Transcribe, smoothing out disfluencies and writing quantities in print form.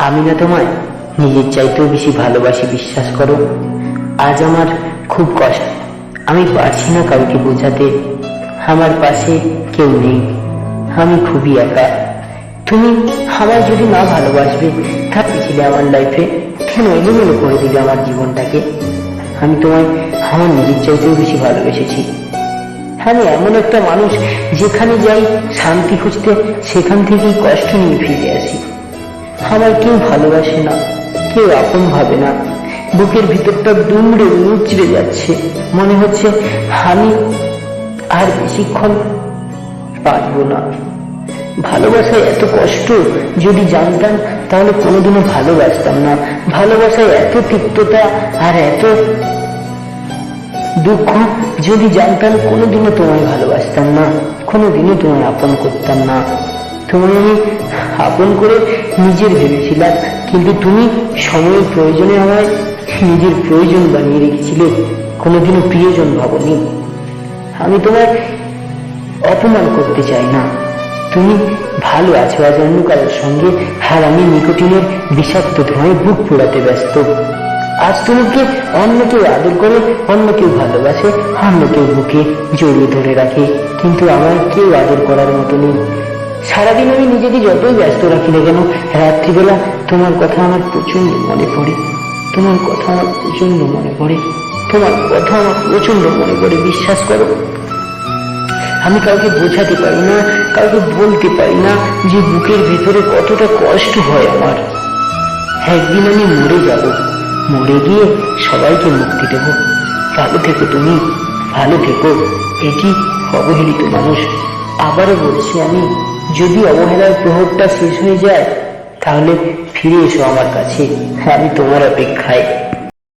আমি না তোমায় নিজের চাইতেও বেশি ভালোবাসি, বিশ্বাস করো। আজ আমার খুব কষ্ট, আমি পারছি না কাউকে বোঝাতে। আমার পাশে কেউ নেই, আমি খুবই একা। তুমি আমায় যদি না ভালোবাসবে, থাকতে ছিলে আমার লাইফে, কেন এলোমেলো করে দিলে আমার জীবনটাকে? আমি তোমায় আমার নিজের চাইতেও বেশি ভালোবেসেছি। আমি এমন একটা মানুষ, যেখানে যাই শান্তি খুঁজতে, সেখান থেকেই কষ্ট নিয়ে ফিরে আসি। আমার কেউ ভালোবাসে না, কেউ আপন ভাবে না। বুকের ভিতরটা দুমড়ে মুচড়ে যাচ্ছে, মনে হচ্ছে আমি আর বেশিক্ষণ বাঁচবো না। ভালোবাসায় এত কষ্ট যদি জানতাম, তাহলে কোনোদিনও ভালোবাসতাম না। ভালোবাসায় এত তিক্ততা আর এত দুঃখ যদি জানতাম, কোনোদিনও তোমায় ভালোবাসতাম না, কোনোদিনও তোমায় আপন করতাম না। তোমায় আমি আপন করে নিজের ভেবেছিলাম, কিন্তু তুমি সময়ের প্রয়োজনে আমায় নিজের প্রয়োজন বানিয়ে রেখেছিলে, কোনোদিনও প্রিয়জন ভাবনি। আমি তোমায় অপমান করতে চাই না, তুমি ভালো আছো আজ অন্য কারোর সঙ্গে, আর আমি নিকোটিনের বিষাক্ত ধোঁয়ায় বুক পোড়াতে ব্যস্ত। আজ তোমাকে অন্য কেউ আদর করে, অন্য কেউ ভালোবাসে, অন্য কেউ বুকে জড়িয়ে ধরে রাখে, কিন্তু আমার কেউ আদর করার মতো নেই। সারাদিন আমি নিজেকে যতই ব্যস্ত রাখি না কেন, রাত্রিবেলা তোমার কথা আমার প্রচন্ড মনে পড়ে। তোমার কথা আমার প্রচন্ড মনে পড়ে, তোমার কথা আমার প্রচন্ড মনে পড়ে, বিশ্বাস করো। আমি কাউকে বোঝাতে পারি না, কাউকে বলতে পারি না যে বুকের ভেতরে কতটা কষ্ট হয় আমার। একদিন আমি মরে যাব, মরে গিয়ে সবাইকে মুক্তি দেব। ভালো থেকো তুমি, ভালো থেকো। এটি অবহেলিত মানুষ। আবারও বলছি আমি, যদি অবহেলার প্রহরটা শেষ হয়ে যায়, তাহলে ফিরে এসো আমার কাছে, আমি তোমার অপেক্ষায়।